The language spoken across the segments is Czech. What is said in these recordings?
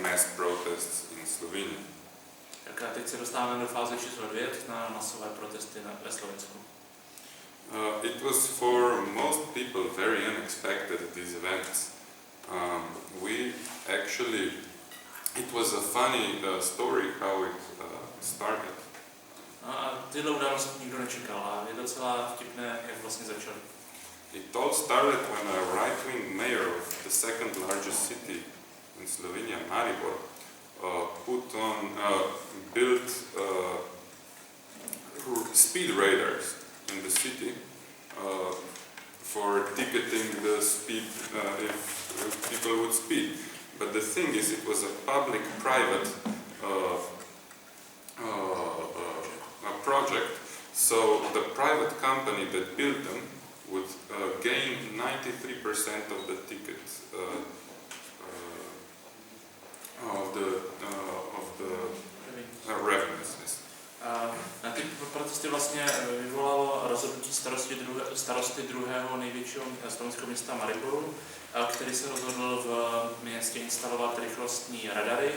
mass protests in Slovenia. Tak a teď se dostáváme do fáze číslo 2, to znamená masové protesty ve Slovinsku. It was for most people very unexpected, these events. It was a funny story how it started. A tyhle události nikdo nečekal a je docela vtipné, jak vlastně začaly. It all started when a right-wing mayor of the second largest city in Slovenia, Maribor, built speed radars in the city for ticketing the speed if people would speed. But the thing is, it was a public-private project, so the private company that built them would gain 93% of the tickets of the revenues. Na ty protesty vlastně vyvolalo rozhodnutí starosty druhého největšího slovenského města Mariboru, který se rozhodl v městě instalovat rychlostní radary.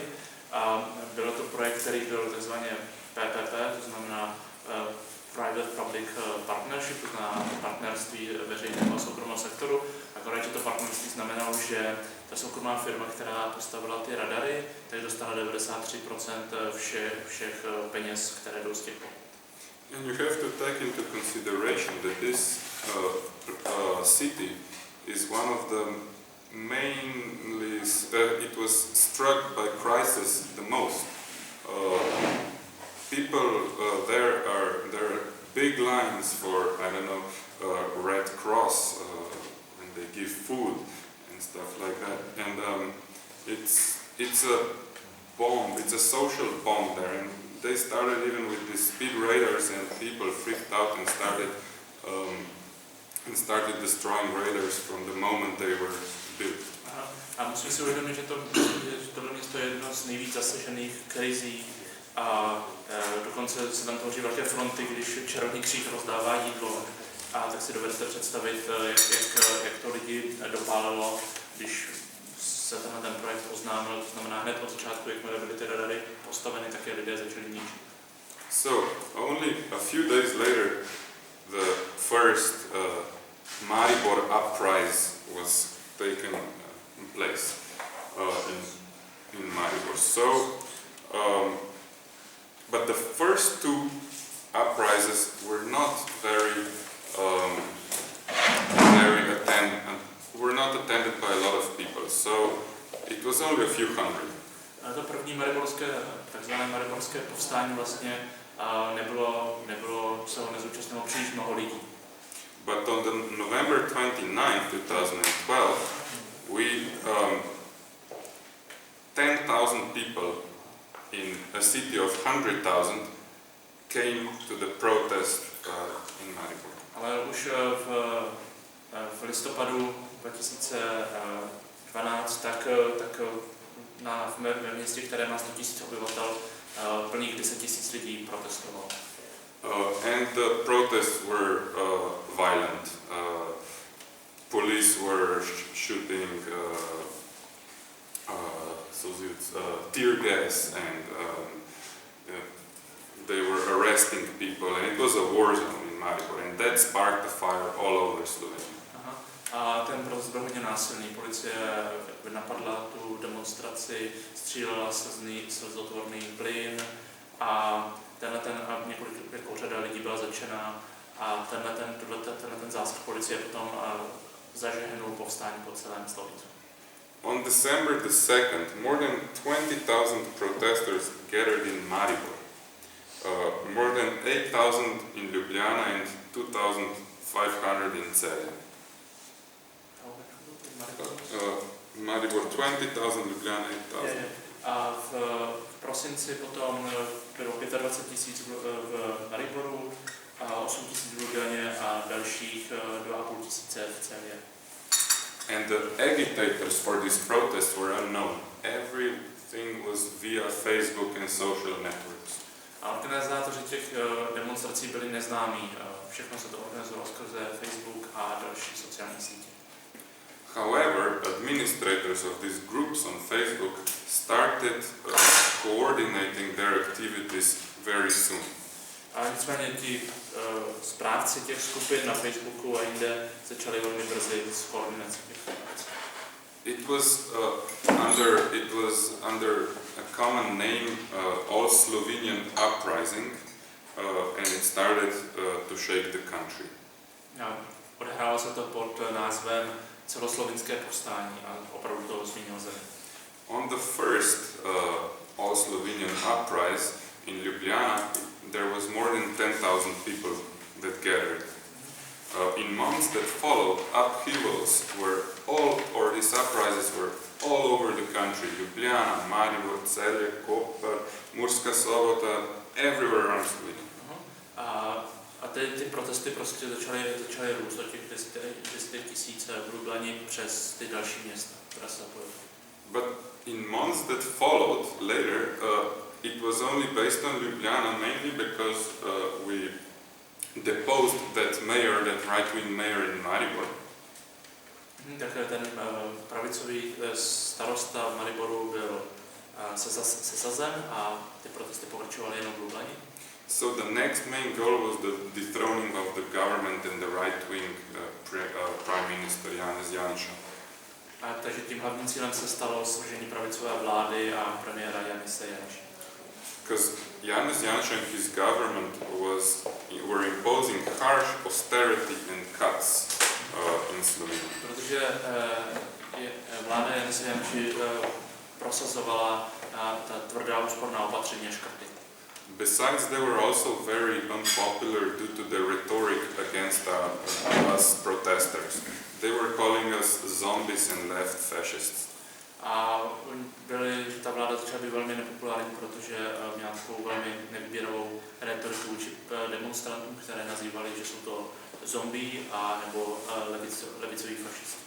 A byl to projekt, který byl takzvaně PPP, to znamená Private-Public Partnership, to znamená partnerství veřejného a soukromého sektoru. Akorát, že to partnerství znamenalo, že ta soukromá firma, která postavila ty radary, tak dostala 93% všech peněz, které jdou z těch. And you have to take into consideration that this city is one of the mainly it was struck by crisis the most. People there are big lines for Red Cross and they give food and stuff like that. And it's a bomb. It's a social bomb there. And they started even with these speed radars, and people freaked out and started destroying radars from the moment they were built. A musím si uvědomit, že tohle město je jedno z nejvíc zasažených krizí a dokonce se tam tvoří velké fronty, když Červený kříž rozdává jídlo. A tak si dovedete představit, jak to lidi dopálilo, když se ten projekt oznámil, to znamená hned od začátku, jakmile byly ty radary postaveny, tak je lidé začali ničit. So, only a few days later, the first Maribor uprising was taken in place in Maribor. So, but the first two uprisings were not attended by a lot of people. So it was only a few hundred. To první takzvané mariborské povstání vlastně se ho nezúčastnilo příliš mnoho lidí. But on the November 29, 2012, 10,000 people in a city of 100,000 came to the protest in Maribor. Ale už v listopadu 2012 tak ve městě, které má 100 000 obyvatel, plných 10 000 lidí protestovalo. And the protests were violent. Police were shooting tear gas, and they were arresting people, and it was a war zone in Maribor, and that sparked a fire all over Slovenia. A ten protest byl hodně násilný. Policie napadla tu demonstraci, střílela slzotvorný plyn a několik řada lidí byla zatčená a ten zásah policie potom zažehnul povstání po celém Slovinsku. On December the 2nd, more than 20,000 protesters gathered in Maribor. More than 8,000 in Ljubljana and 2,500 in Celje. Maribor 20,000, Ljubljana 8,000. A v prosinci potom bylo 25 000 v Mariboru, a 8 000 v Ljubljaně a dalších 2,5 tisíce v Celje. And the agitators for this protest were unknown. Everything was via Facebook and social networks. A organizátoři těch demonstrací byli neznámí. Všechno se to organizovalo skrze Facebook a další sociální sítě. However, administrators of these groups on Facebook started coordinating their activities very soon. A nicméně ti správci těch skupin na Facebooku a jinde začali velmi brzy s koordinací těch akcí. It was under a common name, All Slovenian Uprising, and it started to shake the country. Odehrálo se to pod názvem celoslovinské povstání a opravdu to změnilo zemi. On the first All Slovenian Uprising in Ljubljana, there was more than 10,000 people that gathered. In months that followed, upheavals these uprisings were all over the country. Ljubljana, Maribor, Celje, Koper, Murska Sobota, everywhere around Slovenia. A ty protesty prostě začaly růst od těch 10 tisíc v Lublani přes ty další města, která se zapojily. But in months that followed later, it was only based on Ljubljana mainly because we deposed that right-wing mayor in Maribor. Tak ten pravicový starosta v Mariboru byl sesazen a ty protesty pokračovaly jenom v Lublani. So the next main goal was the dethroning of the government and the right-wing Prime Minister Janez Janša. Takže tím hlavním cílem se stalo svržení pravicové vlády a premiéra Janise Janši. Because Janez Janša and his government were imposing harsh austerity and cuts in Slovenia. Protože vláda Janise Janši prosazovala ta tvrdá úsporná opatření a škrty. Besides, they were also very unpopular due to the rhetoric against us protesters. They were calling us zombies and left fascists. A ta vláda začala být velmi nepopulární, protože měla takovou velmi nevýběrovou retoriku vůči demonstrantům, které nazývali, že jsou to zombie a nebo levicoví fašisti.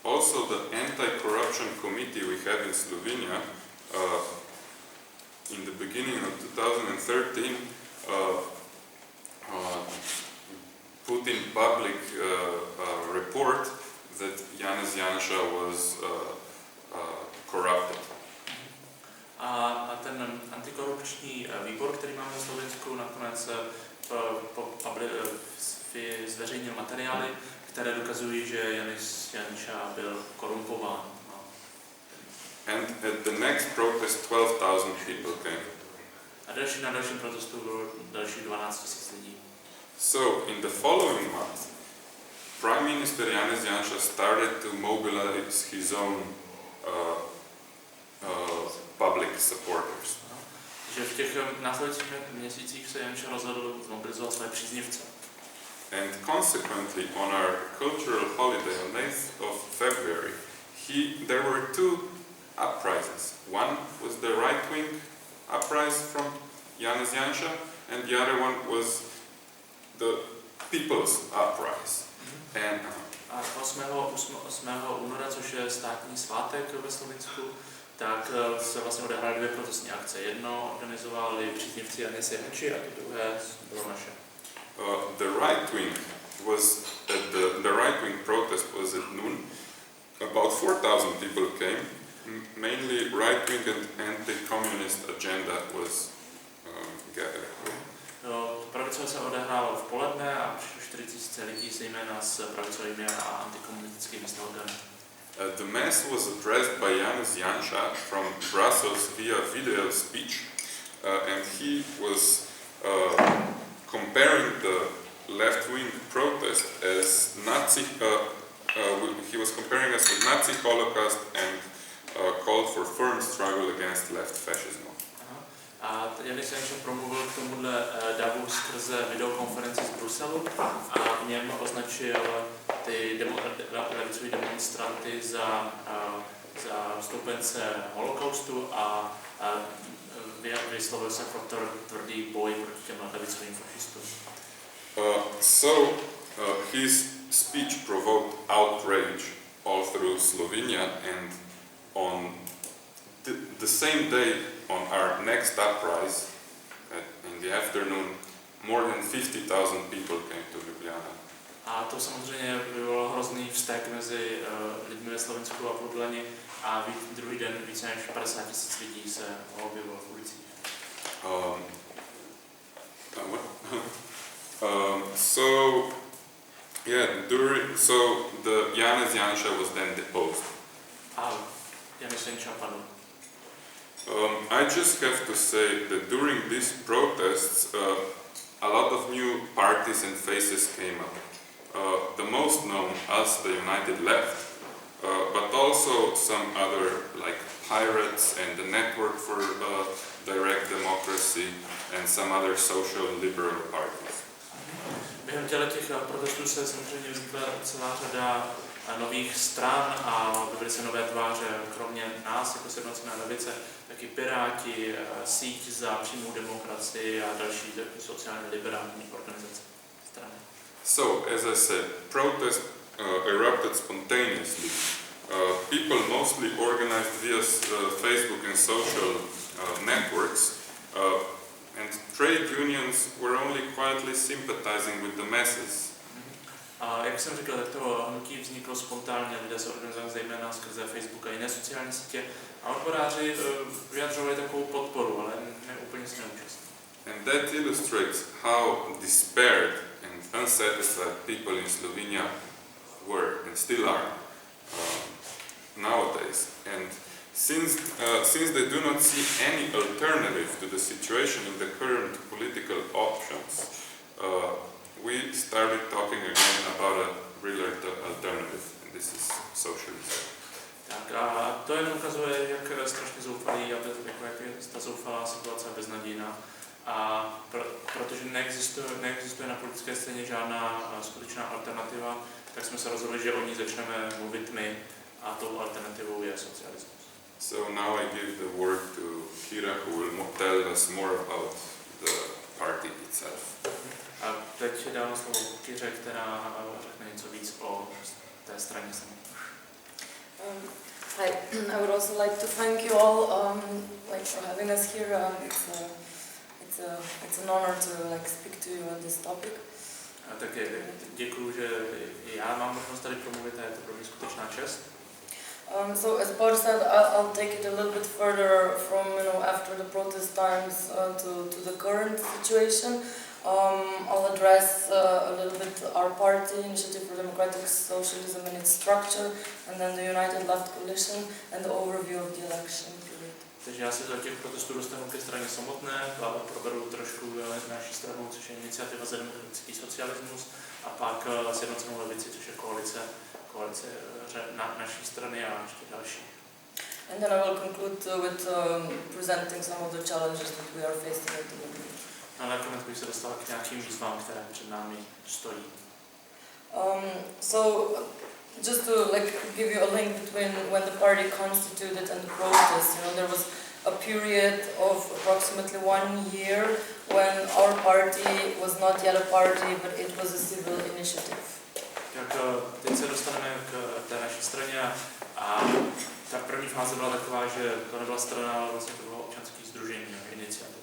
Also, the anti-corruption committee we have in Slovenia in the beginning of 2013 put in public a report that Janez Janša was corrupted. A ten antikorupční výbor, který máme v Slovinsku, nakonec zveřejnil materiály, které dokazují, že Janez Janša byl korumpován. And at the next protest, 12,000 people came. A na dalším protestu bylo další 12 000 lidí. So, in the following month, Prime Minister Janez Janša started to mobilize his own public supporters. Že v těch následujících měsících se Janša rozhodl zmobilizovat své příznivce. And consequently, on our cultural holiday on 9th of February, there were two uprisings. One was the right-wing uprising from Janez Janša, and the other one was the people's uprising. And a 8. února, což je státní svátek ve Slovinsku, tak se vlastně odehrály dvě protestní akce. Jedno organizovali příznivci Janeze Janši a to druhé bylo naše. The right-wing protest was at noon. About 4,000 people came. Mainly right-wing and anti-communist agenda was gathered. Pravicové se odehrálo v poledne a přišlo 4 000 lidí, zejména s pravicovými a antikomunistickými slogany. The mass was addressed by Janez Janša from Brussels via video speech, and he was comparing the left-wing protest as Nazi. He was comparing us with Nazi Holocaust and called for firm struggle against left fascism. A Janez Janša promluvil k tomuhle davu skrze videokonferenci z Bruselu a v něm označil ty levicové demonstranty za stoupence holokaustu a vyslovil se pro tvrdý boj proti těm levicovým fašistům. His speech provoked outrage all through Slovenia, and on the same day, on our next uprising in the afternoon, more than 50,000 people came to Ljubljana. A to samozřejmě vyvolalo hrozný vztek mezi lidmi ve Slovinsku a Podlani a druhý den více než 50 000 lidí se objevilo v ulicích. So the Janez Janša was then deposed. A Janez Janša padl. I just have to say that during these protests, a lot of new parties and faces came up. The most known as the United Left, but also some other like Pirates and the Network for Direct Democracy and some other social liberal parties. Během těch protestů se samozřejmě vznikla celá řada nových stran a velice nové tváře, kromě nás, jako sjednocená levice, taky Piráti, síť za přímou demokracii a další sociálně liberální organizace strany. So, as I said, protest erupted spontaneously. People mostly organized via Facebook and social networks, and trade unions were only quietly sympathizing with the masses. A jak jsem řekl, tak to hnutí vzniklo spontánně, lidé se organizovali zejména skrze Facebook a jiné sociální sítě a odboráři vyjadřovali takovou podporu, ale ne úplně s neúčastí. And that illustrates how despaired and unsatisfied people in Slovenia were and still are nowadays. And since they do not see any alternative to the situation in the current political options, we started talking again about a real alternative, and this is socialism. Tak a to jen ukazuje, jak strašně zoufalí, jak je ta zoufalá situace beznadějná. A protože neexistuje na politické scéně žádná skutečná alternativa, tak jsme se rozhodli, že o ní začneme mluvit my a tou alternativou je socialismus. So now I give the word to Kira, who will tell us more about the party itself. A teď dám slovo Kiře, která řekne něco víc o té straně samotné. Hi, I would also like to thank you all for having us here. It's an honor to speak to you on this topic. A také děkuju, že já mám možnost tady promluvit a je to pro mě skutečná čest. So as Paul said, I'll take it a little bit further from after the protest times to the current situation. I'll address a little bit our party, Initiative for Democratic Socialism and its structure, and then the United Left Coalition and the overview of the election period. Takže já se do těch protestů dostanu ke straně samotné, proberu trošku naší stranu, což je Iniciativa za demokratický socialismus, a pak sjednocenou levici, což je koalice naší strany a ještě další. And then I will conclude with presenting some of the challenges that we are facing at the moment. A nakonec bych se dostala k nějakým výzvám, které před námi stojí. So just to give you a link between when the party constituted and the protest, there was a period of approximately 1 year when our party was not yet a party, but it was a civil initiative. Tak teď se dostaneme k té naší straně a ta první fáze byla taková, že to nebyla strana, ale vlastně to bylo občanské sdružení, iniciativa.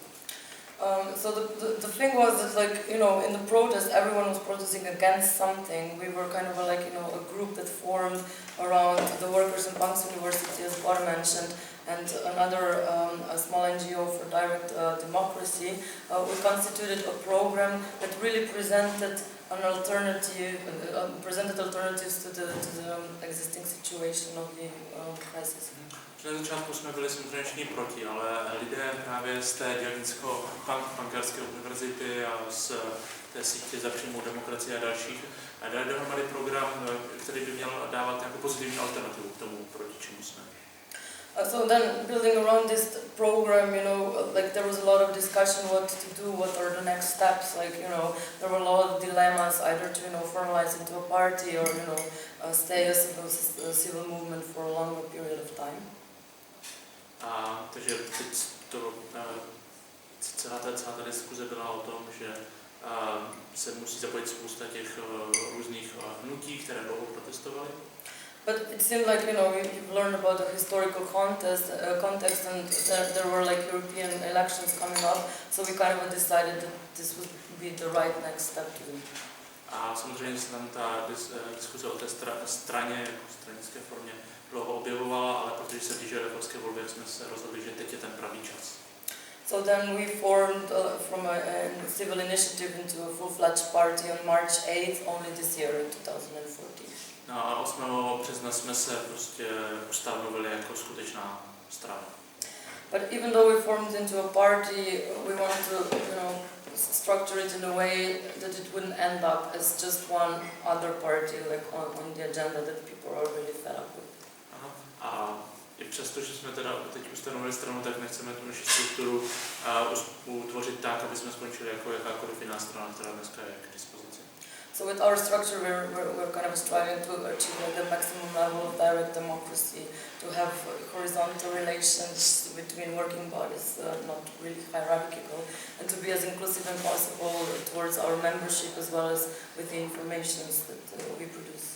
So the thing was that in the protest everyone was protesting against something. We were kind of a group that formed around the workers in Punks University, as Paul mentioned, and another a small NGO for direct democracy. We constituted a program that really presented an alternative, alternatives to the existing situation of the crisis. Na začátku jsme byli samozřejmě všichni proti, ale lidé právě z té dělnicko-pankerské univerzity a z té sítě za přímou demokracii a dalších dali dohromady program, který by měl dávat nějakou pozitivní alternativu k tomu, proti čemu jsme. So then, building around this program, there was a lot of discussion what to do, what are the next steps. There were a lot of dilemmas, either to formalize into a party or stay a civil movement for a longer period of time. Takže celá ta diskuze byla o tom, že se musí zapojit spousta těch různých hnutí, které dlouho protestovaly. But it seemed like you've learned about the historical context, and there were European elections coming up, so we kind of decided that this would be the right next step to do. A samozřejmě se tam ta diskuze o té straně, stranické formě dlouho objevovala, ale protože se blížily evropské volby, jsme se rozhodli, že teď je ten pravý čas. So then we formed from a civil initiative into a full-fledged party on March 8th, only this year in 2014. No a 8. března jsme se prostě ustanovili jako skutečná strana. But even though we formed into a party, we wanted to, structure it in a way that it wouldn't end up as just one other party, like on the agenda that people are really fed up with. Aha. A i přesto, že jsme teda teď ustanovili stranu, tak nechceme tu naši strukturu utvořit tak, aby jsme skončili jako jakákoliv jiná strana, která dneska je k dispozici. So with our structure, we're kind of striving to achieve like the maximum level of direct democracy, to have horizontal relations between working bodies, not really hierarchical, and to be as inclusive as possible towards our membership as well as with the informations that we produce.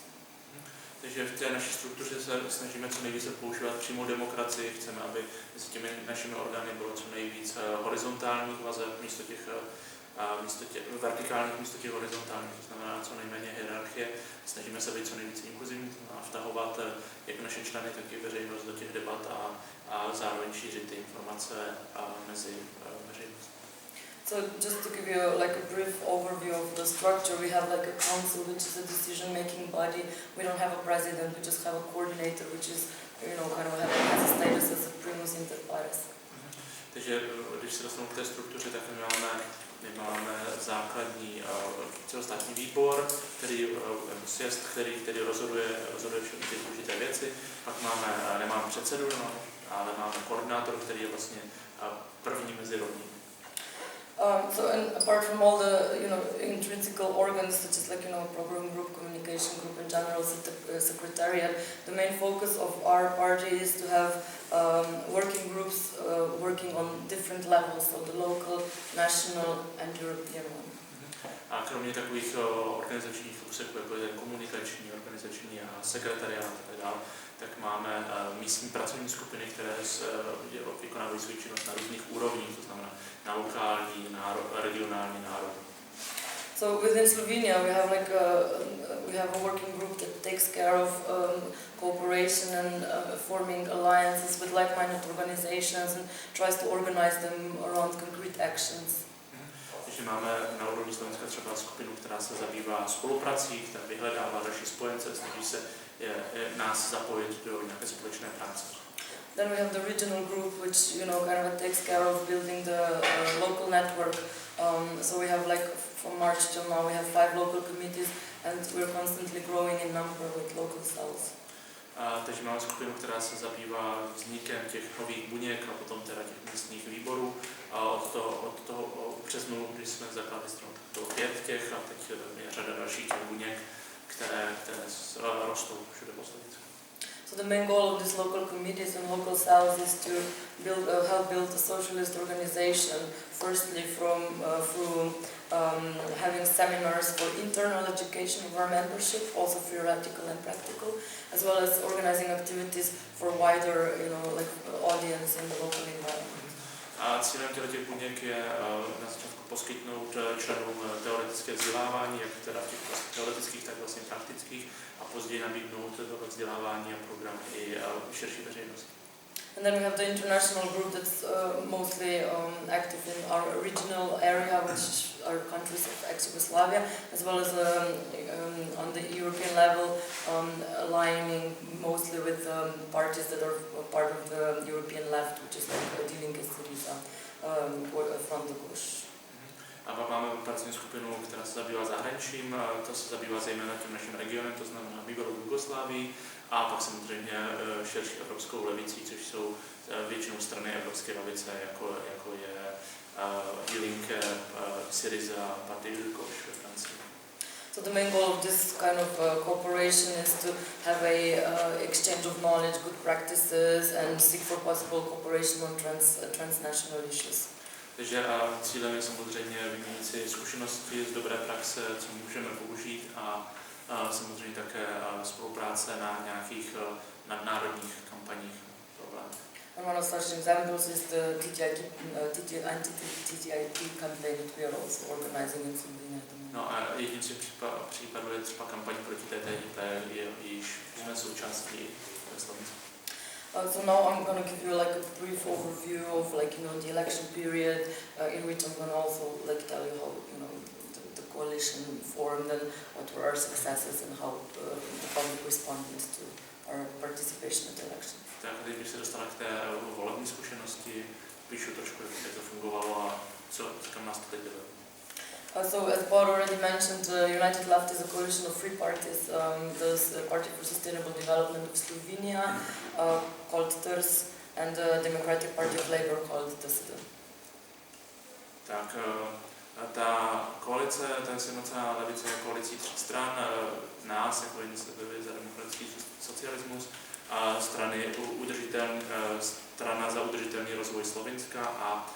Takže v té naší struktuře se snažíme co nejvíce používat přímou demokracii, chceme, aby mezi těmi našimi orgány bylo co nejvíc horizontálních vazeb místo těch vertikálních místo těch horizontálních, to znamená co nejméně hierarchie. Snažíme se být co nejvíce inkluzivní a vtahovat jak naše členy, tak i veřejnost do těch debat a zároveň šířit ty informace mezi veřejností. So just to give you like a brief overview of the structure, we have like a council which is a decision-making body. We don't have a president, we just have a coordinator which is, kind of has a status as a primus inter pares. Takže když se dostanu k té struktuře, tak my máme základní celostátní výbor, sjezd, který rozhoduje všechny ty důležité věci. Pak nemáme předsedu, ale máme koordinátor, který je vlastně první mezirodní. So and apart from all the intrinsical organs such as program group, communication group, and general secretariat, the main focus of our party is to have working groups working on different levels, so the local, national, and European one. A kromě takových organizačních úseků, jako je komunikační, organizační a sekretariát a tak dále, tak máme místní pracovní skupiny, které vykonávají svou činnost na různých úrovních, to znamená na lokální, regionální, národní. So within Slovenia we have a working group that takes care of cooperation and forming alliances with like-minded organizations and tries to organize them around concrete actions. Takže máme na úrovni Slovenska třeba skupinu, která se zabývá spoluprací, která vyhledává další spojence, snaží se nás zapojit do nějaké společné práce. Then we have the regional group, which kind of takes care of building the local network. So we have from March till now we have 5 local committees, and we're constantly growing in number with local cells. Takže máme skupinu, která se zabývá vznikem těch nových buněk a potom teda těch místních výborů. Od toho březnu, když jsme zakládali stranu, tak bylo 5 těch a teď je řada dalších těch buněk, které rostou všude po Slovensku. So the main goal of these local committees and local cells is to help build a socialist organization. Firstly, through having seminars for internal education of our membership, also theoretical and practical, as well as organizing activities for wider, audience in the local environment. A cílem těch buněk je na začátku poskytnout členům teoretické vzdělávání, jak teda v těch teoretických, tak vlastně praktických, a později nabídnout toto vzdělávání a program i širší veřejnosti. And then we have the international group that's mostly active in our regional area, which are countries of ex-Yugoslavia, as well as on the European level, aligning mostly with parties that are part of the European left, which is like dealing with Syriza, from the Bush. A pak máme pracovní skupinu, která se zabývá zahraničím, to se zabývá zejména tím naším regionem, to znamená bývalou Jugoslávii, a pak samozřejmě širší evropskou levicí, což jsou většinou strany evropské levice, jako je Její, Syriza, Partii Koš ve Francii. So the main goal of this kind of cooperation is to have a exchange of knowledge, good practices, and seek for possible cooperation on transnational issues. Takže cílem je samozřejmě vyměnit si zkušenosti z dobré praxe, co můžeme použít, a samozřejmě také spolupráce na nějakých nadnárodních kampaních problémů. And one of such examples is the anti-TTIP campaign that we are also organizing in Slovenia at the moment. No a jedním z těch případů je třeba kampaň proti TTIP, jejíž jsme součástí ve Slovensku. So now I'm going to give you like a brief overview of like the election period, in which I'm going to also like tell you how the coalition formed and what were our successes and how the public responded to our participation in the election. Tak teď bych se dostala k té volební zkušenosti, píšu trošku, jak to fungovalo a kam nás to teď vedlo. So, as Paul already mentioned, United Left is a coalition of three parties. There's the Party for Sustainable Development of Slovenia, called TRS, and the Democratic Party of Labour, called TSD. Tak ta koalice, ta sjednocená levice je koalicí tří stran, nás jako iniciativy za demokratický socialismus, a strana za udržitelný rozvoj Slovinska a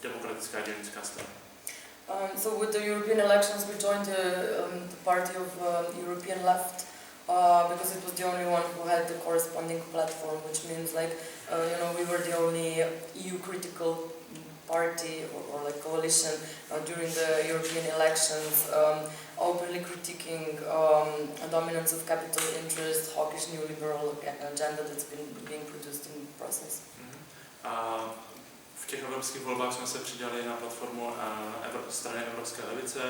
demokratická dělnická strana. So with the European elections we joined the party of European Left because it was the only one who had the corresponding platform, which means like we were the only EU critical party or like coalition during the European elections, openly critiquing dominance of capital interest, hawkish neoliberal agenda that's been being produced in the process. V těch evropských volbách jsme se přidali na platformu strany Evropské levice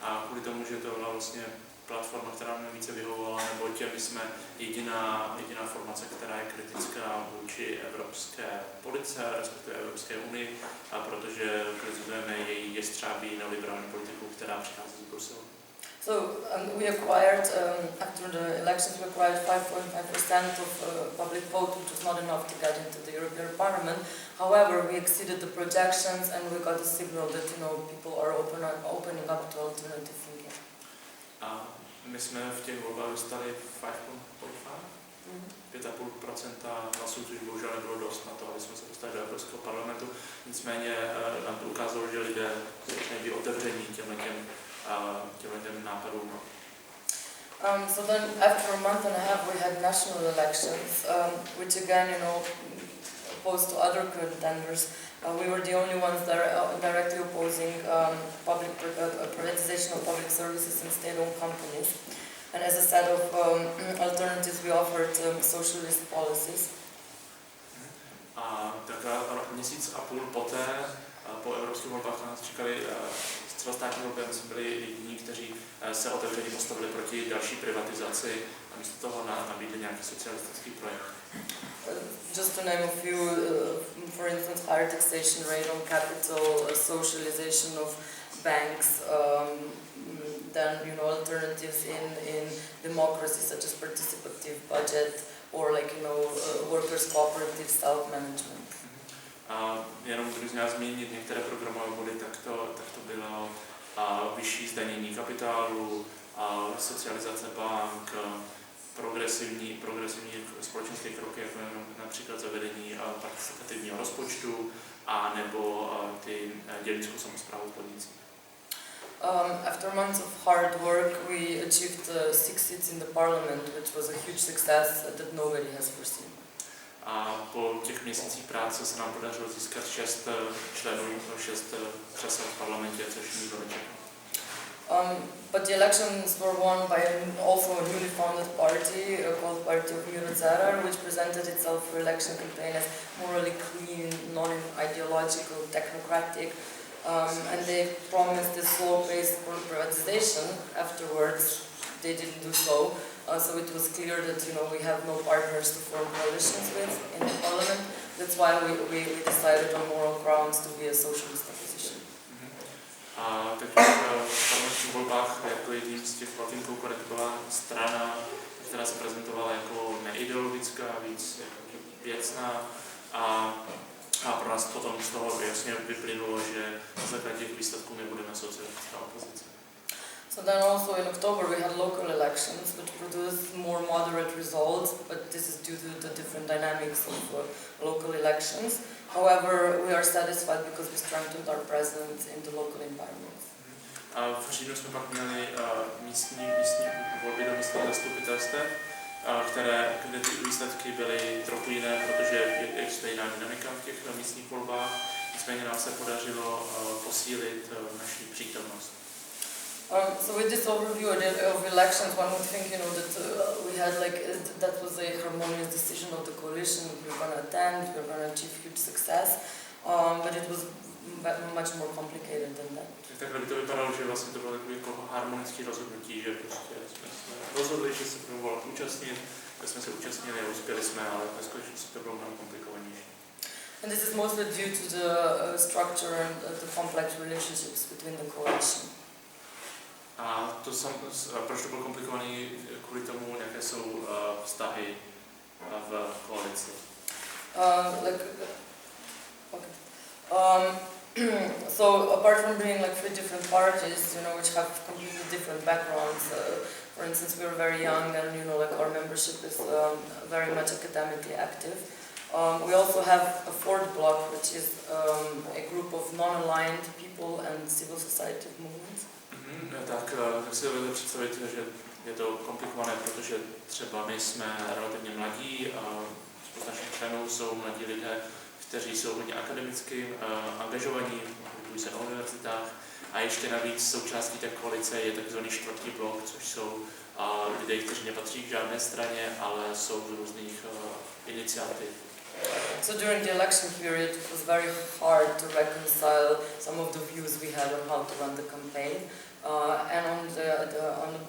a kvůli tomu, že to byla vlastně platforma, která mě více vyhovovala, neboť my jsme jediná formace, která je kritická vůči evropské politice, respektive Evropské unii, a protože kritizujeme její jestřábí neoliberální politiku, která přichází z Bruselu. So we acquired, after the elections, we acquired 5.5% of public vote, which was not enough to get into the European Parliament. However, we exceeded the projections and we got a signal that people are opening up to alternative thinking. A my jsme v těch volbách dostali 5,5% hlasů, což bohužel nebylo dost na to, aby jsme se dostali do Evropského parlamentu. Nicméně nám to ukázalo, že lidé začínají být otevření těmhle nápadům. So then, after a month and a half, we had national elections, which again, opposed to other contenders. We were the only ones that are directly opposing public privatization of public services and state-owned companies. And as a set of alternatives, we offered socialist policies. A tak měsíc a půl poté, po evropských volbách nás čekali celostátní volby, my jsme byli jediní, kteří se otevřeně postavili proti další privatizaci a místo toho nabídli nějaký socialistický projekt. Just to name a few, for instance, higher taxation rate on capital, socialization of banks, then alternatives in democracy such as participative budget or workers' cooperative self-management. A jenom když měla zmínit některé programové body, tak to bylo vyšší zdanění kapitálu, socializace bank, progresivní společenské kroky, jako například zavedení participativního rozpočtu a nebo ty dělnickou samosprávu v podnicích. After months of hard work, we achieved 6 seats in the parliament, which was a huge success that nobody has foreseen. A po těch měsících práce se nám podařilo získat 6 křesel v parlamentě, což nikdo nečekal. But the elections were won by also a newly founded party called Party of Mirozara, which presented itself for election campaign as morally clean, non-ideological, technocratic, and they promised a slow-paced privatization. Afterwards, they didn't do so. So it was clear that we have no partners to form coalitions with in the parliament. That's why we decided on moral grounds to be a socialist opposition. A teď v parlamentních volbách jako jedním z těch velkých konkurentů byla strana, která se prezentovala jako neideologická, víc jako věcná a pro nás potom z toho jasně vyplynulo, že na základě těch výsledků my budeme socialistická opozice. So then also in October we had local elections which produced more moderate results, but this is due to the different dynamics of local elections. However, we are satisfied because we strengthened our presence in the local environment. A v říjnu jsme pak měli místní volby do místních zastupitelstev, kde ty výsledky byly trochu jiné, protože existuje jiná dynamika v těch místních volbách. Nicméně nám se podařilo posílit naši přítomnost. So with this overview of elections, one would think, that we had that was a harmonious decision of the coalition. We were going to attend, we were going to achieve huge success, but it was much more complicated than that. Takhle by to vypadalo, že vlastně to bylo takové jako harmonické rozhodnutí, že prostě jsme se rozhodli, že se budeme volat účastnit, tak jsme se účastnili a uspěli jsme, ale ve skutečnosti to bylo mnohem komplikovanější. And this is mostly due to the structure and the complex relationships between the coalition. A proč to bylo komplikované? Kvůli tomu, jaké jsou vztahy v koalici. So apart from being three different parties, which have completely different backgrounds, for instance, we were very young and our membership is very much academically active. We also have a fourth block, which is a group of non-aligned people and civil society movements. Tak si dovedete představit, že je to komplikované, protože třeba my jsme relativně mladí a spousta našich členů jsou mladí lidé, kteří jsou hodně akademicky angažovaní, vyučují se na univerzitách a ještě navíc součástí té koalice je takzvaný čtvrtý blok, což jsou lidé, kteří nepatří k žádné straně, ale jsou z různých iniciativ. So during the election period, it was very hard to reconcile some of the views we had on how to run the campaign. And on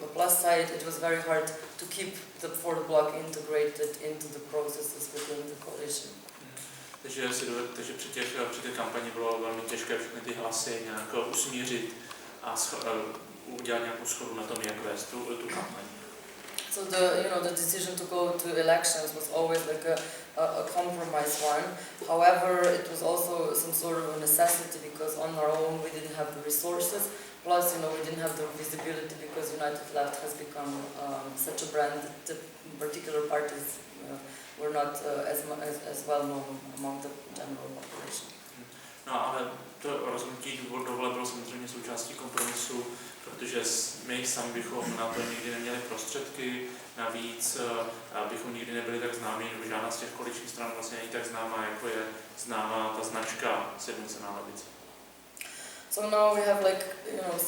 the plus side, it was very hard to keep the fourth bloc integrated into the processes within the coalition. Takže při té kampani bylo velmi těžké všechny ty hlasy nějak usmířit a udělat nějakou shodu na tom, jak vést tu kampaň. So the decision to go to elections was always a compromise one. However, it was also some sort of a necessity because on our own we didn't have the resources. Plus, we didn't have the visibility because United Left has become such a brand that the particular parties were not as well known among the general population. No, ale to rozhodnutí do voleb bylo samozřejmě součástí kompromisu, protože my sami bychom na to nikdy neměli prostředky, navíc bychom nikdy nebyli tak známí, nebo žádná z těch koaličních stran vlastně není tak známá, jako je známá ta značka Sjednocená levice. So now we have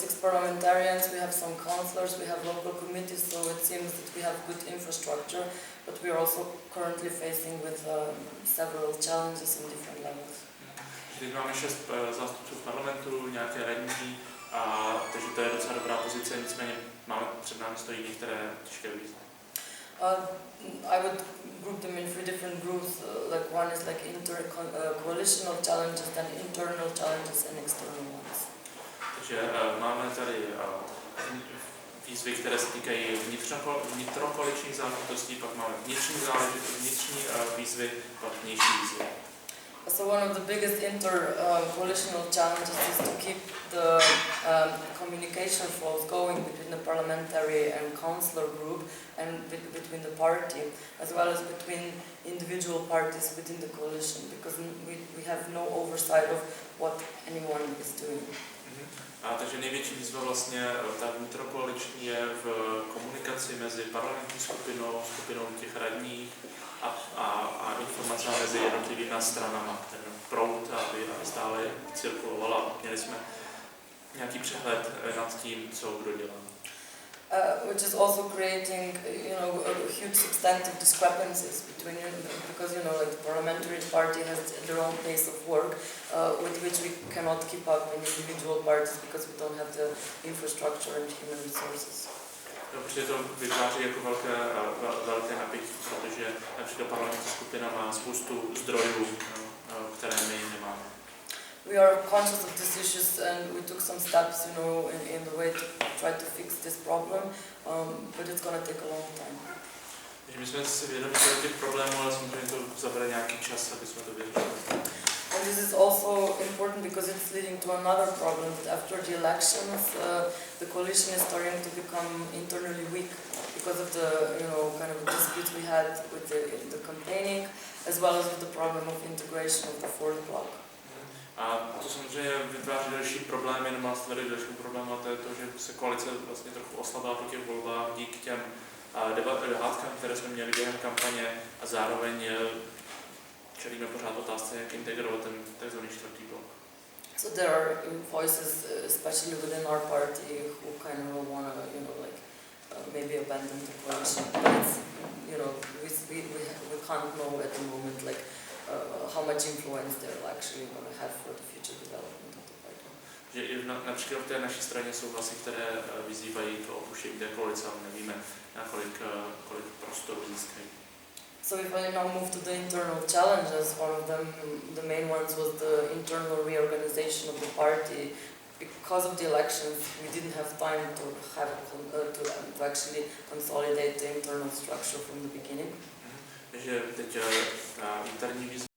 6 parliamentarians, we have some councillors, we have local committees, so it seems that we have good infrastructure, but we are also currently facing with several challenges in different levels. Teď máme 6 zástupců v parlamentu, nějaké radní, takže to je docela dobrá pozice, nicméně před námi stojí některé těžké výzvy. I would group them in 3 different groups. One is coalitional challenges, then internal challenges and external ones. Takže máme tady výzvy, které se týkají vnitrokoaličních záležitostí, pak máme vnitřní výzvy, pak vnější výzvy. So one of the biggest inter-coalitional challenges is to keep the communication flows going between the parliamentary and councillor group and between the party, as well as between individual parties within the coalition, because we have no oversight of what anyone is doing. Takže největší výzva vlastně ta vnitrokoaliční je v komunikaci mezi parlamentní skupinou těch radních a informace mezi jednotlivými stranama, ten proud, aby stále cirkulovala. Měli jsme nějaký přehled nad tím, co kdo dělá. Which is also creating, huge substantive discrepancies between, because the parliamentary party has their own pace of work, with which we cannot keep up in individual parties because we don't have the infrastructure and human resources. Protože to vytváří jako velké napětí, protože například parlamentní skupina má spoustu zdrojů, které my nemáme. We are conscious of these issues and we took some steps, in the way to try to fix this problem, but it's going to take a long time. Takže my jsme si vědomi těch problémů, ale samozřejmě to zabere nějaký čas, aby jsme to vyřešili. And this is also important because it's leading to another problem that after the elections, the coalition is starting to become internally weak because of the, kind of disputes we had with the campaigning, as well as with the problem of integration of the fourth bloc. A to samozřejmě vytváří další problém, jenom má stvořit další problém, a to je to, že se koalice vlastně trochu oslabila po těch volbách díky těm hádkám, které jsme měli během kampaně, a zároveň čelíme pořád otázce, jak integrovat ten tzv. čtvrtý blok. So there are voices, especially within our party, who kind of want to, like maybe abandon the coalition. But it's, we can't know at the moment, like how much influence they're actually going to have for the future development of the party. Že i například v té naší straně jsou hlasy, které vyzývají k opuštění té koalice, ale nevíme, kolik prostoru získají. So if I now move to the internal challenges, one of them, the main ones, was the internal reorganization of the party. Because of the elections, we didn't have time to have to actually consolidate the internal structure from the beginning. Takže teď ta interní výzva